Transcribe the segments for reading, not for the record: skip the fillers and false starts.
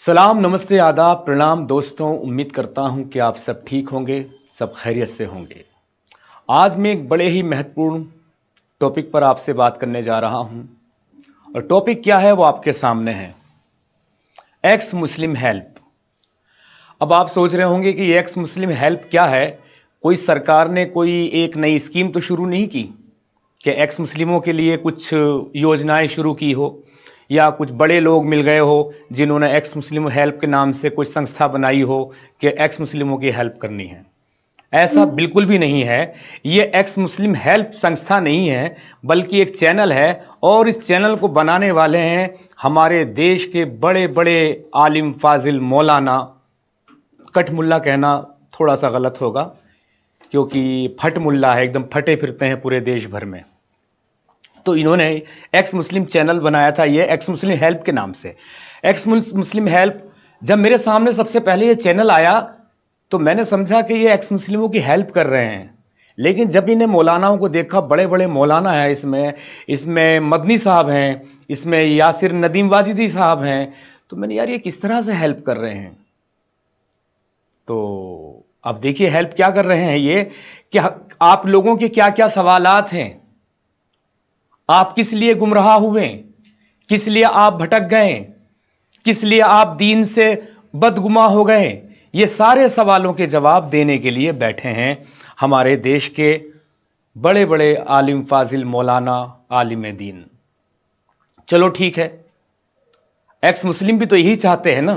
सलाम, नमस्ते, आदाब, प्रणाम दोस्तों। उम्मीद करता हूं कि आप सब ठीक होंगे, सब खैरियत से होंगे। आज मैं एक बड़े ही महत्वपूर्ण टॉपिक पर आपसे बात करने जा रहा हूं और टॉपिक क्या है वो आपके सामने है। एक्स मुस्लिम हेल्प। अब आप सोच रहे होंगे कि ये एक्स मुस्लिम हेल्प क्या है। कोई सरकार ने कोई एक नई स्कीम तो शुरू नहीं की कि एक्स मुस्लिमों के लिए कुछ योजनाएं शुरू की हो या कुछ बड़े लोग मिल गए हो जिन्होंने एक्स मुस्लिम हेल्प के नाम से कुछ संस्था बनाई हो कि एक्स मुस्लिमों की हेल्प करनी है। ऐसा बिल्कुल भी नहीं है। ये एक्स मुस्लिम हेल्प संस्था नहीं है बल्कि एक चैनल है और इस चैनल को बनाने वाले हैं हमारे देश के बड़े बड़े आलिम फाजिल मौलाना। कट मुल्ला कहना थोड़ा सा गलत होगा क्योंकि फट मुल्ला है, एकदम फटे फिरते हैं पूरे देश भर में। तो इन्होंने एक्स मुस्लिम चैनल बनाया था, ये एक्स मुस्लिम हेल्प के नाम से। एक्स मुस्लिम हेल्प जब मेरे सामने सबसे पहले ये चैनल आया तो मैंने समझा कि ये एक्स मुस्लिमों की हेल्प कर रहे हैं। लेकिन जब इन्हें मौलानाओं को देखा, बड़े बड़े मौलाना हैं इसमें मदनी साहब हैं, इसमें यासिर नदीम वाजिदी साहब हैं, तो मैंने यार ये किस तरह से हेल्प कर रहे हैं। तो अब देखिए हेल्प क्या कर रहे हैं ये कि आप लोगों के क्या क्या सवालात हैं, आप किस लिए गुमराह हुए, किस लिए आप भटक गए, किस लिए आप दीन से बदगुमा हो गए, ये सारे सवालों के जवाब देने के लिए बैठे हैं हमारे देश के बड़े बड़े आलिम फाजिल मौलाना आलिम दीन। चलो ठीक है, एक्स मुस्लिम भी तो यही चाहते हैं ना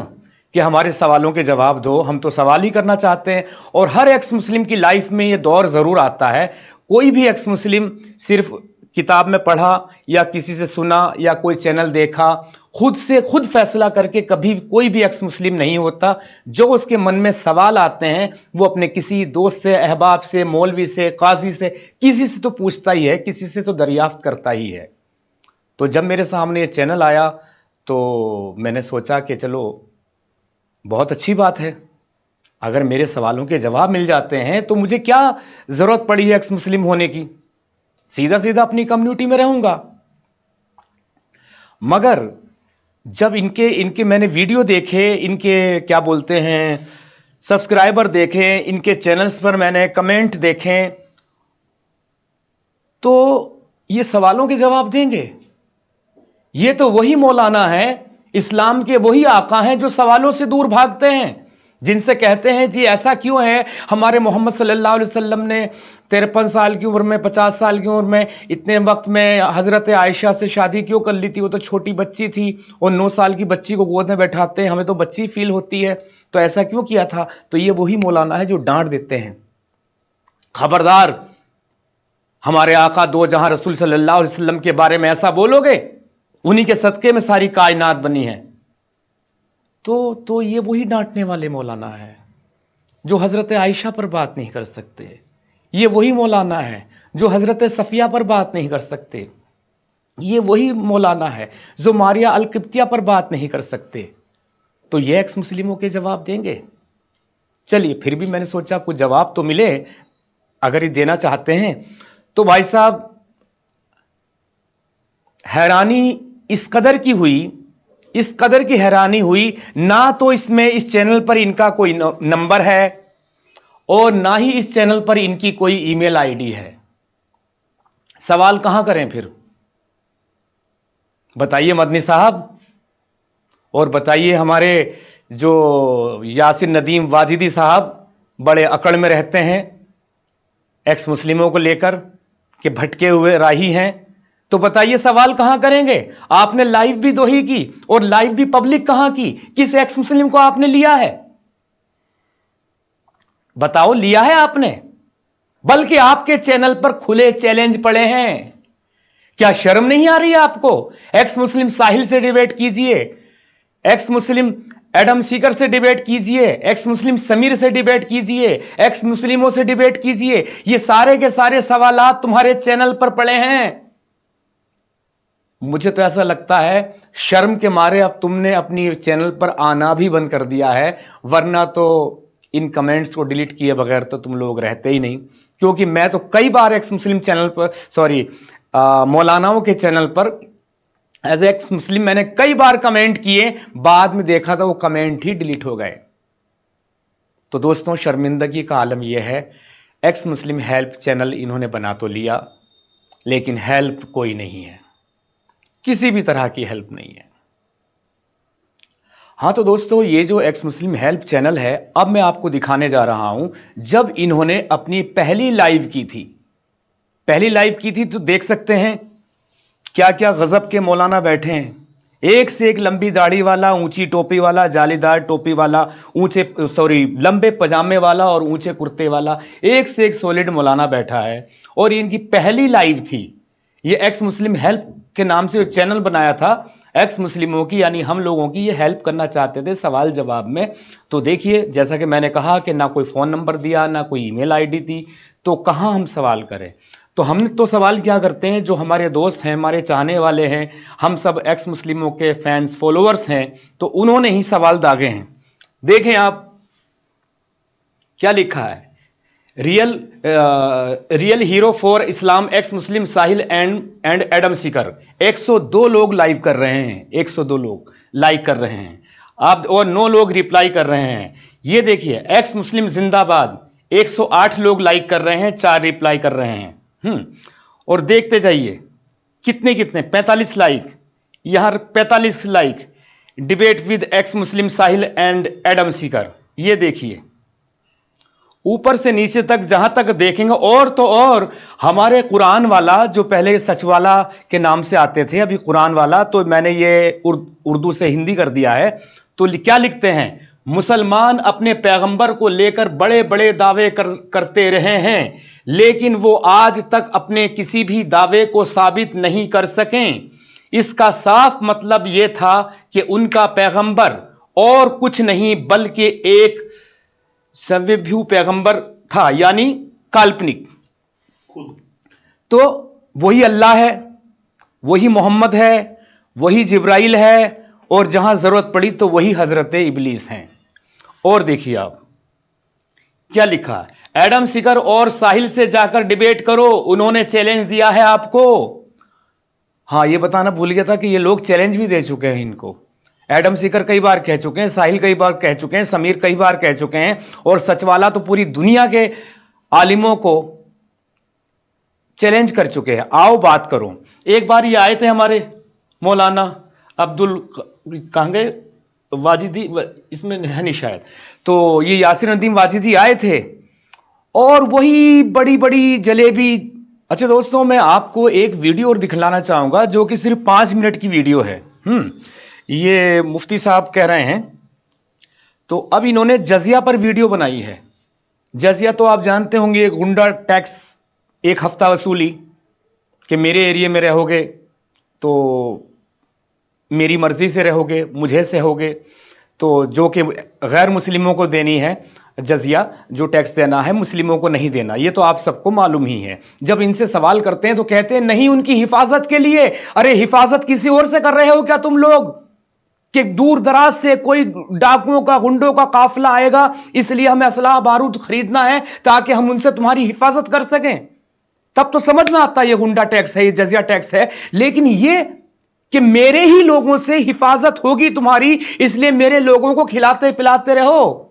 कि हमारे सवालों के जवाब दो। हम तो सवाल ही करना चाहते हैं और हर एक्स मुस्लिम की लाइफ में ये दौर ज़रूर आता है। कोई भी एक्स मुस्लिम सिर्फ किताब में पढ़ा या किसी से सुना या कोई चैनल देखा, खुद से खुद फैसला करके कभी कोई भी एक्स मुस्लिम नहीं होता। जो उसके मन में सवाल आते हैं वो अपने किसी दोस्त से, अहबाब से, मौलवी से, काजी से, किसी से तो पूछता ही है, किसी से तो दरियाफ्त करता ही है। तो जब मेरे सामने ये चैनल आया तो मैंने सोचा कि चलो बहुत अच्छी बात है, अगर मेरे सवालों के जवाब मिल जाते हैं तो मुझे क्या ज़रूरत पड़ी है एक्स मुस्लिम होने की, सीधा सीधा अपनी कम्युनिटी में रहूंगा। मगर जब इनके मैंने वीडियो देखे, इनके क्या बोलते हैं सब्सक्राइबर देखे, इनके चैनल्स पर मैंने कमेंट देखे, तो ये सवालों के जवाब देंगे। ये तो वही मौलाना है, इस्लाम के वही आका हैं जो सवालों से दूर भागते हैं, जिनसे कहते हैं जी ऐसा क्यों है, हमारे मोहम्मद सल्लल्लाहु अलैहि वसल्लम ने 53 साल की उम्र में, 50 साल की उम्र में, इतने वक्त में हज़रत आयशा से शादी क्यों कर ली थी, वो तो छोटी बच्ची थी और 9 साल की बच्ची को गोद में बैठाते हैं, हमें तो बच्ची फील होती है, तो ऐसा क्यों किया था। तो ये वही मौलाना है जो डांट देते हैं, खबरदार हमारे आका दो जहां रसूल सल्लल्लाहु अलैहि वसल्लम के बारे में ऐसा बोलोगे, उन्हीं के सदक़े में सारी कायनात बनी है। तो ये वही डांटने वाले मौलाना है जो हज़रत आयशा पर बात नहीं कर सकते। ये वही मौलाना है जो हज़रत सफ़िया पर बात नहीं कर सकते। ये वही मौलाना है जो मारिया अल किब्तिया पर बात नहीं कर सकते। तो ये एक्स मुस्लिमों के जवाब देंगे। चलिए फिर भी मैंने सोचा कुछ जवाब तो मिले, अगर ये देना चाहते हैं तो भाई साहब हैरानी इस कदर की हैरानी हुई, ना तो इसमें इस चैनल पर इनका कोई नंबर है और ना ही इस चैनल पर इनकी कोई ईमेल आईडी है। सवाल कहां करें फिर, बताइए मदनी साहब, और बताइए हमारे जो यासिर नदीम वाजिदी साहब बड़े अकड़ में रहते हैं एक्स मुस्लिमों को लेकर कि भटके हुए राही हैं, तो बताइए सवाल कहां करेंगे। आपने लाइव भी दो ही की और लाइव भी पब्लिक कहां की, किस एक्स मुस्लिम को आपने लिया है, बताओ लिया है आपने। बल्कि आपके चैनल पर खुले चैलेंज पड़े हैं। क्या शर्म नहीं आ रही है आपको। एक्स मुस्लिम साहिल से डिबेट कीजिए, एक्स मुस्लिम एडम सीकर से डिबेट कीजिए, एक्स मुस्लिम समीर से डिबेट कीजिए, एक्स मुस्लिमों से डिबेट कीजिए, ये सारे के सारे सवालात तुम्हारे चैनल पर पड़े हैं। मुझे तो ऐसा लगता है शर्म के मारे अब तुमने अपनी चैनल पर आना भी बंद कर दिया है, वरना तो इन कमेंट्स को डिलीट किए बगैर तो तुम लोग रहते ही नहीं। क्योंकि मैं तो कई बार एक्स मुस्लिम चैनल पर, सॉरी मौलानाओं के चैनल पर एज एक्स मुस्लिम मैंने कई बार कमेंट किए, बाद में देखा था वो कमेंट ही डिलीट हो गए। तो दोस्तों, शर्मिंदगी का आलम यह है, एक्स मुस्लिम हेल्प चैनल इन्होंने बना तो लिया, लेकिन हेल्प कोई नहीं है, किसी भी तरह की हेल्प नहीं है। हाँ तो दोस्तों, ये जो एक्स मुस्लिम हेल्प चैनल है, अब मैं आपको दिखाने जा रहा हूं, जब इन्होंने अपनी पहली लाइव की थी तो देख सकते हैं क्या क्या गजब के मौलाना बैठे हैं, एक से एक लंबी दाढ़ी वाला, ऊंची टोपी वाला, जालीदार टोपी वाला, लंबे पजामे वाला और ऊंचे कुर्ते वाला, एक से एक सॉलिड मौलाना बैठा है। और इनकी पहली लाइव थी, ये एक्स मुस्लिम हेल्प के नाम से चैनल बनाया था, एक्स मुस्लिमों की यानी हम लोगों की ये हेल्प करना चाहते थे सवाल जवाब में। तो देखिए, जैसा कि मैंने कहा कि ना कोई फ़ोन नंबर दिया, ना कोई ईमेल आईडी थी, तो कहाँ हम सवाल करें। तो हम तो सवाल क्या करते हैं, जो हमारे दोस्त हैं, हमारे चाहने वाले हैं, हम सब एक्स मुस्लिमों के फैंस फॉलोअर्स हैं, तो उन्होंने ही सवाल दागे हैं। देखें आप क्या लिखा है, real hero for Islam x Muslim Sahil and Adam Sikar. 102 लोग लाइव कर रहे हैं, 102 लोग लाइक कर रहे हैं आप, और 9 लोग रिप्लाई कर रहे हैं। ये देखिए, एक्स मुस्लिम जिंदाबाद, 108 लोग लाइक कर रहे हैं, 4 रिप्लाई कर रहे हैं। और देखते जाइए कितने 45 लाइक, यहां 45 like, debate with x Muslim Sahil and Adam Sikar. ये देखिए ऊपर से नीचे तक जहां तक देखेंगे, और तो और हमारे कुरान वाला, जो पहले सच वाला के नाम से आते थे, अभी कुरान वाला, तो मैंने ये उर्दू से हिंदी कर दिया है। तो क्या लिखते हैं, मुसलमान अपने पैगंबर को लेकर बड़े बड़े दावे करते रहे हैं, लेकिन वो आज तक अपने किसी भी दावे को साबित नहीं कर सकें। इसका साफ मतलब यह था कि उनका पैगंबर और कुछ नहीं बल्कि एक सव्यभू पैगंबर था, यानी काल्पनिक। तो वही अल्लाह है, वही मोहम्मद है, वही जिब्राइल है, और जहां जरूरत पड़ी तो वही हजरत इबलीस हैं। और देखिए आप क्या लिखा है, एडम सीकर और साहिल से जाकर डिबेट करो, उन्होंने चैलेंज दिया है आपको। हाँ, ये बताना भूल गया था कि ये लोग चैलेंज भी दे चुके हैं इनको। एडम सीकर कई बार कह चुके हैं, साहिल कई बार कह चुके हैं, समीर कई बार कह चुके हैं, और सचवाला तो पूरी दुनिया के आलिमों को चैलेंज कर चुके हैं, आओ बात करो। एक बार ये आए थे हमारे मौलाना अब्दुल कहांगे वाजिदी, इसमें है नहीं शायद, तो ये यासिर नदीम वाजिदी आए थे, और वही बड़ी बड़ी जलेबी। अच्छा दोस्तों, मैं आपको एक वीडियो और दिखलाना चाहूंगा, जो कि सिर्फ 5 मिनट की वीडियो है। ये मुफ्ती साहब कह रहे हैं, तो अब इन्होंने जजिया पर वीडियो बनाई है। जजिया तो आप जानते होंगे, गुंडा टैक्स, 1 हफ्ता वसूली, कि मेरे एरिया में रहोगे तो मेरी मर्जी से रहोगे, मुझे से होगे, तो जो कि गैर मुस्लिमों को देनी है जजिया, जो टैक्स देना है, मुस्लिमों को नहीं देना। ये तो आप सबको मालूम ही है। जब इनसे सवाल करते हैं तो कहते हैं नहीं, उनकी हिफाजत के लिए। अरे हिफाजत किसी और से कर रहे हो क्या तुम लोग, कि दूर दराज से कोई डाकुओं का, गुंडों का काफिला आएगा, इसलिए हमें असलाह बारूद खरीदना है ताकि हम उनसे तुम्हारी हिफाजत कर सकें। तब तो समझ में आता है ये गुंडा टैक्स है, ये जजिया टैक्स है। लेकिन ये कि मेरे ही लोगों से हिफाजत होगी तुम्हारी, इसलिए मेरे लोगों को खिलाते पिलाते रहो,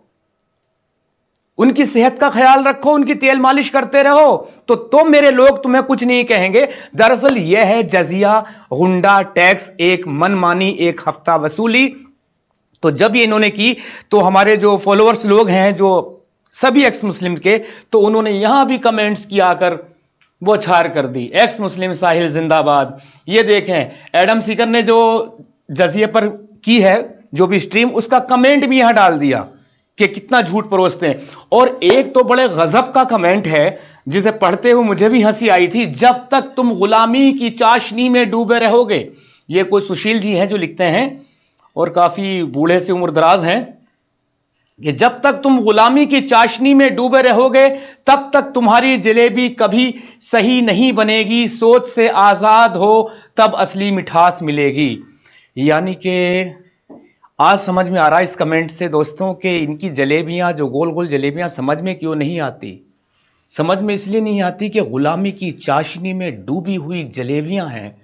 उनकी सेहत का ख्याल रखो, उनकी तेल मालिश करते रहो, तो मेरे लोग तुम्हें कुछ नहीं कहेंगे। दरअसल यह है जजिया, गुंडा टैक्स, एक मनमानी 1 हफ्ता वसूली। तो जब ये इन्होंने की, तो हमारे जो फॉलोअर्स लोग हैं, जो सभी एक्स मुस्लिम के, तो उन्होंने यहां भी कमेंट्स किया कर वो छार कर दी, एक्स मुस्लिम साहिल जिंदाबाद। ये देखें, एडम सीकर ने जो जजिए पर की है जो भी स्ट्रीम, उसका कमेंट भी यहां डाल दिया कि कितना झूठ परोसते हैं। और एक तो बड़े गजब का कमेंट है, जिसे पढ़ते हुए मुझे भी हंसी आई थी, जब तक तुम गुलामी की चाशनी में डूबे रहोगे। ये कोई सुशील जी हैं जो लिखते हैं, और काफी बूढ़े से उम्र दराज हैं, कि जब तक तुम गुलामी की चाशनी में डूबे रहोगे, तब तक तुम्हारी जलेबी कभी सही नहीं बनेगी। सोच से आजाद हो तब असली मिठास मिलेगी। यानी कि आज समझ में आ रहा है इस कमेंट से दोस्तों, कि इनकी जलेबियां, जो गोल गोल जलेबियां, समझ में क्यों नहीं आती। समझ में इसलिए नहीं आती कि गुलामी की चाशनी में डूबी हुई जलेबियां हैं,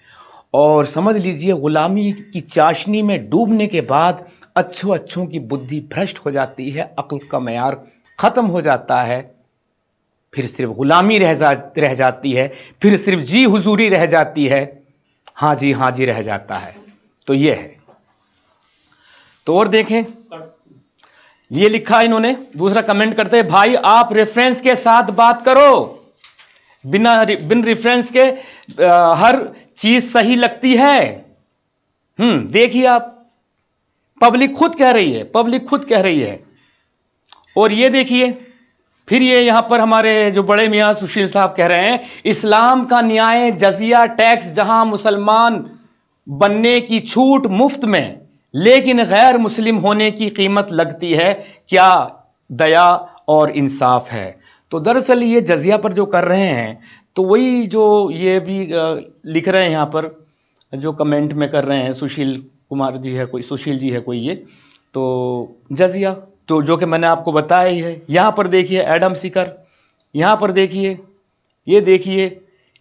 اور سمجھ لیجئے غلامی کی چاشنی میں ڈوبنے کے بعد اچھوں کی بدھی بھرشٹ ہو جاتی ہے، عقل کا معیار ختم ہو جاتا ہے، پھر صرف غلامی رہ جاتی ہے، پھر صرف جی حضوری رہ جاتی ہے، ہاں جی رہ جاتا ہے۔ تو یہ ہے۔ تو اور دیکھیں، یہ لکھا انہوں نے دوسرا کمنٹ کرتے ہیں، بھائی آپ ریفرنس کے ساتھ بات کرو، بن ریفرنس کے ہر چیز صحیح لگتی ہے۔ دیکھیے آپ، پبلک خود کہہ رہی ہے۔ اور یہ دیکھیے، پھر یہ یہاں پر ہمارے جو بڑے میاں سشیل صاحب کہہ رہے ہیں، اسلام کا نیائے جزیہ ٹیکس جہاں مسلمان بننے کی چھوٹ مفت میں، لیکن غیر مسلم ہونے کی قیمت لگتی ہے، کیا دیا اور انصاف ہے۔ تو دراصل یہ جزیہ پر جو کر رہے ہیں، تو وہی جو یہ بھی لکھ رہے ہیں یہاں پر، جو کمنٹ میں کر رہے ہیں، سشیل جی ہے کوئی، یہ تو جزیہ تو جو کہ میں نے آپ کو بتایا ہی ہے۔ یہاں پر دیکھیے ایڈم سیکر، یہاں پر دیکھیے، یہ دیکھیے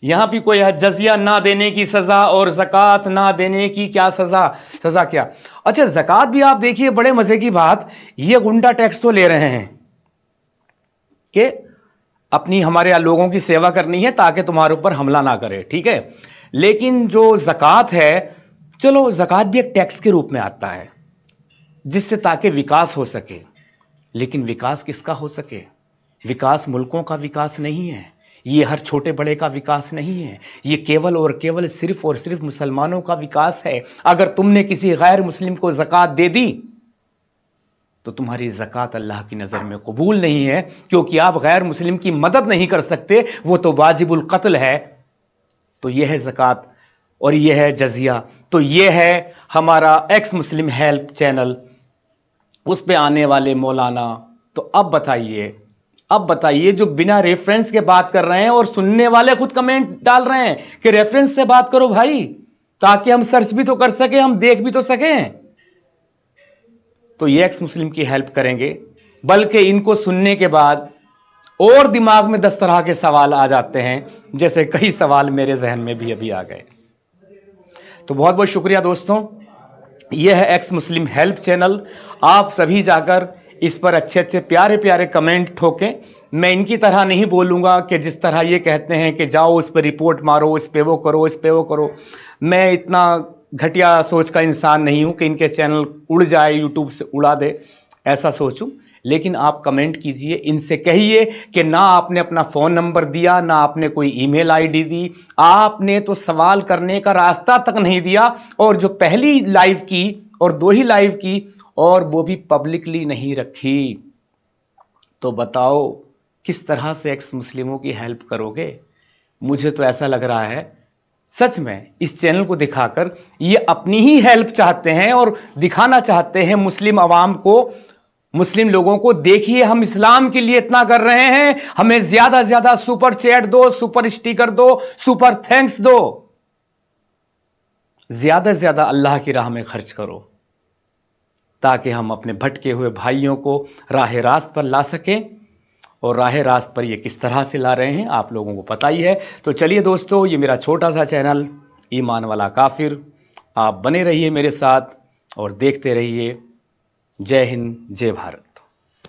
یہاں بھی کوئی جزیہ نہ دینے کی سزا اور زکوٰۃ نہ دینے کی کیا سزا کیا۔ اچھا زکوٰۃ بھی آپ دیکھیے، بڑے مزے کی بات، یہ غنڈہ ٹیکس تو لے رہے ہیں کہ اپنی ہمارے لوگوں کی سیوا کرنی ہے تاکہ تمہارے اوپر حملہ نہ کرے، ٹھیک ہے، لیکن جو زکوٰۃ ہے، چلو زکوٰۃ بھی ایک ٹیکس کے روپ میں آتا ہے جس سے تاکہ وکاس ہو سکے، لیکن وکاس کس کا ہو سکے؟ وکاس ملکوں کا وکاس نہیں ہے، یہ ہر چھوٹے بڑے کا وکاس نہیں ہے، یہ کیول اور صرف مسلمانوں کا وکاس ہے۔ اگر تم نے کسی غیر مسلم کو زکوٰۃ دے دی تو تمہاری زکوٰۃ اللہ کی نظر میں قبول نہیں ہے، کیونکہ آپ غیر مسلم کی مدد نہیں کر سکتے، وہ تو واجب القتل ہے۔ تو یہ ہے زکوٰۃ اور یہ ہے جزیہ۔ تو یہ ہے ہمارا ایکس مسلم ہیلپ چینل، اس پہ آنے والے مولانا۔ تو اب بتائیے جو بنا ریفرنس کے بات کر رہے ہیں، اور سننے والے خود کمنٹ ڈال رہے ہیں کہ ریفرنس سے بات کرو بھائی، تاکہ ہم سرچ بھی تو کر سکیں، ہم دیکھ بھی تو سکیں۔ تو یہ ایکس مسلم کی ہیلپ کریں گے، بلکہ ان کو سننے کے بعد اور دماغ میں 10 طرح کے سوال آ جاتے ہیں، جیسے کئی سوال میرے ذہن میں بھی ابھی آ گئے۔ تو بہت بہت شکریہ دوستوں، یہ ہے ایکس مسلم ہیلپ چینل۔ آپ سبھی جا کر اس پر اچھے پیارے کمنٹ ٹھوکیں۔ میں ان کی طرح نہیں بولوں گا کہ جس طرح یہ کہتے ہیں کہ جاؤ اس پہ رپورٹ مارو، اس پہ وہ کرو۔ میں اتنا گھٹیا سوچ کا انسان نہیں ہوں کہ ان کے چینل اڑ جائے، یوٹیوب سے اڑا دے، ایسا سوچوں۔ لیکن آپ کمنٹ کیجئے، ان سے کہیے کہ نہ آپ نے اپنا فون نمبر دیا، نہ آپ نے کوئی ای میل آئی ڈی دی، آپ نے تو سوال کرنے کا راستہ تک نہیں دیا، اور جو پہلی لائیو کی اور 2 ہی لائیو کی، اور وہ بھی پبلکلی نہیں رکھی، تو بتاؤ کس طرح سے ایکس مسلموں کی ہیلپ کرو گے؟ مجھے تو ایسا لگ رہا ہے سچ میں اس چینل کو دکھا کر یہ اپنی ہی ہیلپ چاہتے ہیں، اور دکھانا چاہتے ہیں مسلم عوام کو، مسلم لوگوں کو، دیکھیے ہم اسلام کے لیے اتنا کر رہے ہیں، ہمیں زیادہ سے زیادہ سپر چیٹ دو، سپر اسٹیکر دو، سپر تھینکس دو، زیادہ سے زیادہ اللہ کی راہ میں خرچ کرو، تاکہ ہم اپنے بھٹکے ہوئے بھائیوں کو راہ راست پر لا سکیں۔ اور راہ راست پر یہ کس طرح سے لا رہے ہیں آپ لوگوں کو پتہ ہی ہے۔ تو چلیے دوستو، یہ میرا چھوٹا سا چینل ایمان والا کافر، آپ بنے رہیے میرے ساتھ اور دیکھتے رہیے۔ جے ہند، جے بھارت۔